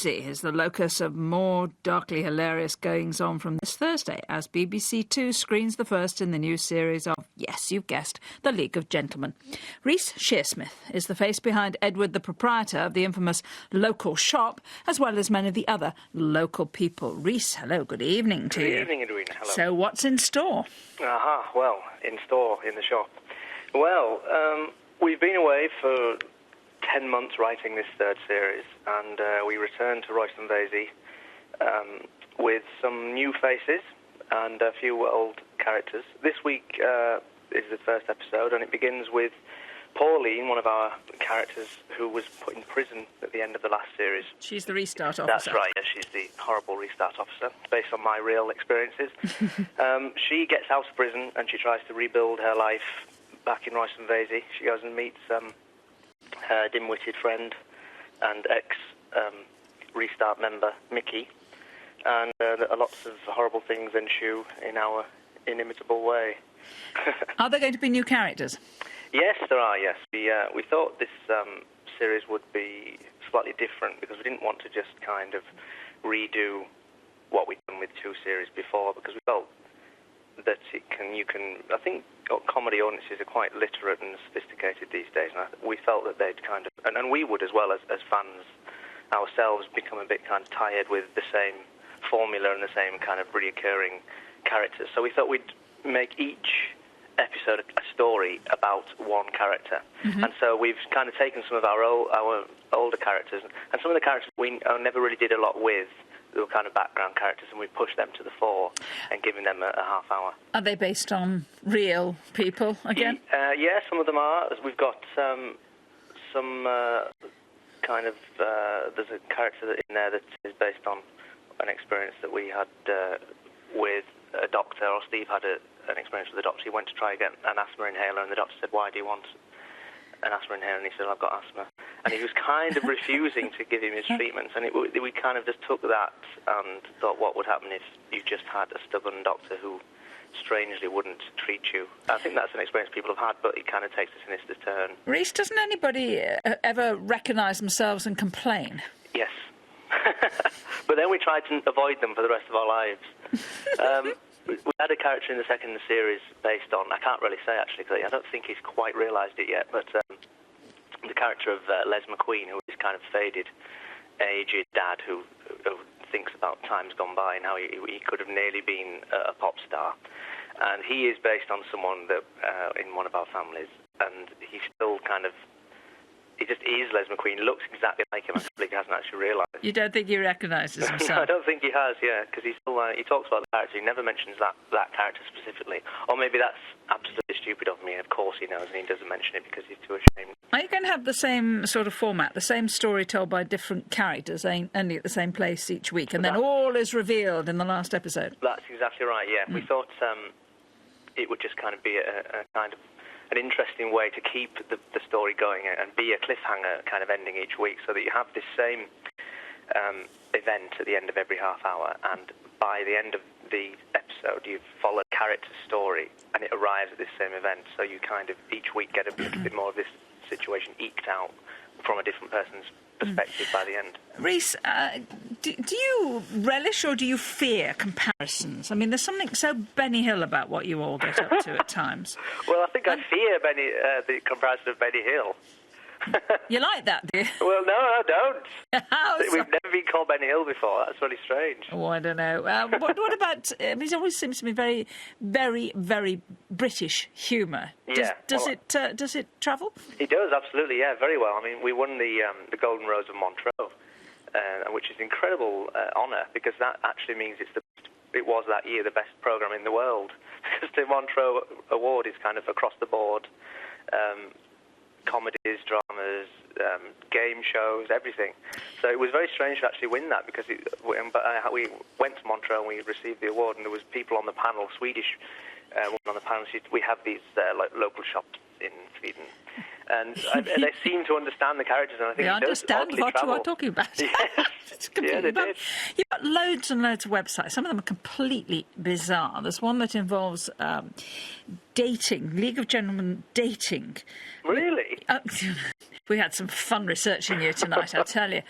Is the locus of more darkly hilarious goings-on from this Thursday as BBC Two screens the first in the new series of, yes, you've guessed, The League of Gentlemen. Reece Shearsmith is the face behind Edward, the proprietor of the infamous local shop, as well as many of the other local people. Reece, hello, good evening to you. Good evening, Edwina. Hello. So what's in store? Well, in store, in the shop. Well, we've been away for 10 months writing this third series, and we returned to Royston Vasey with some new faces and a few old characters. This week is the first episode, and it begins with Pauline, one of our characters who was put in prison at the end of the last series. She's the restart officer. That's right, yes, she's the horrible restart officer, based on my real experiences. She gets out of prison and she tries to rebuild her life back in Royston Vasey. She goes and meets her dim-witted friend and ex-Restart member, Mickey, and lots of horrible things ensue in our inimitable way. Are there going to be new characters? Yes, there are, yes. We thought this series would be slightly different because we didn't want to just kind of redo what we'd done with two series before, because we felt that I think comedy audiences are quite literate and sophisticated these days, and we felt that they'd kind of, and we would as well as fans ourselves, become a bit kind of tired with the same formula and the same kind of recurring characters. So we thought we'd make each episode a story about one character. And so we've kind of taken some of our older characters, and some of the characters we never really did a lot with. They were kind of background characters, and we pushed them to the fore and given them a half hour. Are they based on real people again? Yeah, some of them are. We've got some kind of... there's a character in there that is based on an experience that we had with a doctor, or Steve had an experience with a doctor. He went to try get an asthma inhaler, and the doctor said, "Why do you want an asthma inhaler?" And he said, "I've got asthma." And he was kind of refusing to give him his treatments, and we kind of just took that and thought, what would happen if you just had a stubborn doctor who strangely wouldn't treat you? I think that's an experience people have had, but it kind of takes a sinister turn. Reece, doesn't anybody ever recognise themselves and complain? Yes. But then we tried to avoid them for the rest of our lives. We had a character in the second series based on, I can't really say actually, because I don't think he's quite realised it yet, but the character of Les McQueen, who is kind of faded, aged dad who thinks about times gone by and how he could have nearly been a pop star. And he is based on someone that in one of our families, and he's still kind of, he just is Les McQueen, looks exactly like him. I think he hasn't actually realised. You don't think he recognises himself? No, I don't think he has, yeah, because he talks about the character. He never mentions that character specifically. Or maybe that's absolutely stupid of me, and of course he knows, and he doesn't mention it because he's too ashamed. Are you going to have the same sort of format, the same story told by different characters, only at the same place each week, and then all is revealed in the last episode? That's exactly right, yeah. We thought it would just kind of be a kind of an interesting way to keep the story going and be a cliffhanger kind of ending each week, so that you have this same event at the end of every half hour, and by the end of the episode you've followed a character's story and it arrives at this same event, so you kind of each week get a little bit more of this situation eked out from a different person's perspective by the end. Reece, do you relish or do you fear comparisons? I mean, there's something so Benny Hill about what you all get up to at times. Well, I think I fear the comparison of Benny Hill. You like that, do you? Well, no, I don't. How We've never been called Benny Hill before. That's really strange. Oh, I don't know. What about... I mean, it always seems to be very, very, very British humour. Does it travel? It does, absolutely, yeah, very well. I mean, we won the Golden Rose of Montreux, which is an incredible honour, because that actually means it was that year the best programme in the world. Because the Montreux Award is kind of across the board. Comedies, dramas, game shows, everything. So it was very strange to actually win that, because we went to Montreux and we received the award, and there was people on the panel, Swedish women on the panel. We have these local shops in Sweden, and they seem to understand the characters, and I think they understand what you are talking about. Yes. Yeah, they did. You've got loads and loads of websites. Some of them are completely bizarre. There's one that involves dating, League of Gentlemen dating. Really? me. We had some fun researching you tonight, I tell you.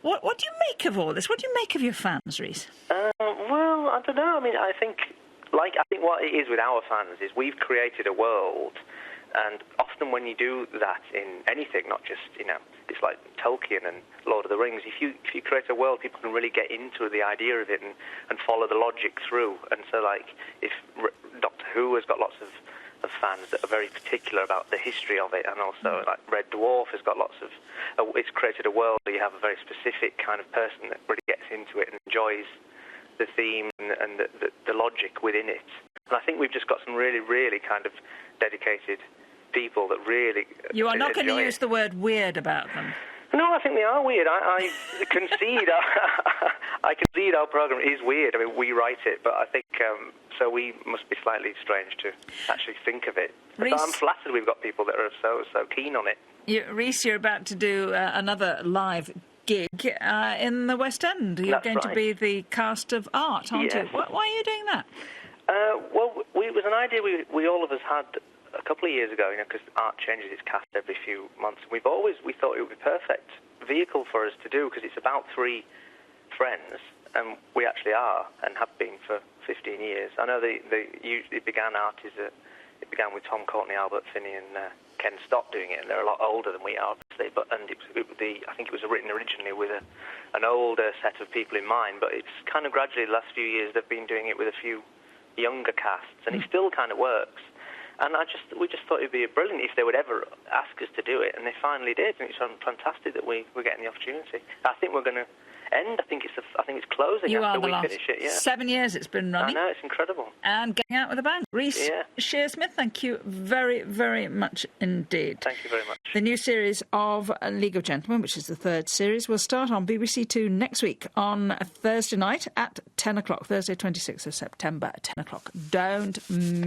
What do you make of all this? What do you make of your fans, Reece? Well, I don't know. I mean, I think what it is with our fans is we've created a world, and often when you do that in anything, not just, it's like Tolkien and Lord of the Rings, if you create a world, people can really get into the idea of it and follow the logic through. And so, like, if Doctor Who has got lots of fans that are very particular about the history of it, and also like Red Dwarf has got lots of it's created a world where you have a very specific kind of person that really gets into it and enjoys the theme and the logic within it. And I think we've just got some really, really kind of dedicated people that really You are not going to use it. the word weird about them. No, I think they are weird. I concede. I concede our program is weird. I mean, we write it, but I think so. We must be slightly strange to actually think of it. Reece, so I'm flattered we've got people that are so keen on it. Reece, you're about to do another live gig in the West End. You're That's going to right. be the cast of Art, aren't Yes. you? Why are you doing that? Well, it was an idea we all of us had a couple of years ago, because Art changes its cast every few months. We thought it would be a perfect vehicle for us to do, because it's about three friends, and we actually are and have been for 15 years. I know it began with Tom Courtney, Albert Finney, and Ken Stott doing it, and they're a lot older than we are, obviously. I think it was written originally with an older set of people in mind, but it's kind of gradually the last few years they've been doing it with a few younger casts, and it still kind of works. And we just thought it'd be brilliant if they would ever ask us to do it, and they finally did, and it's fantastic that we're getting the opportunity. I think we're going to end. I think it's closing You after are the we last finish it. Yeah. 7 years it's been running. I know, it's incredible. And getting out with a bang. Reece Shearsmith, thank you very, very much indeed. Thank you very much. The new series of League of Gentlemen, which is the third series, will start on BBC Two next week on Thursday night at 10 o'clock, Thursday 26th of September at 10 o'clock. Don't miss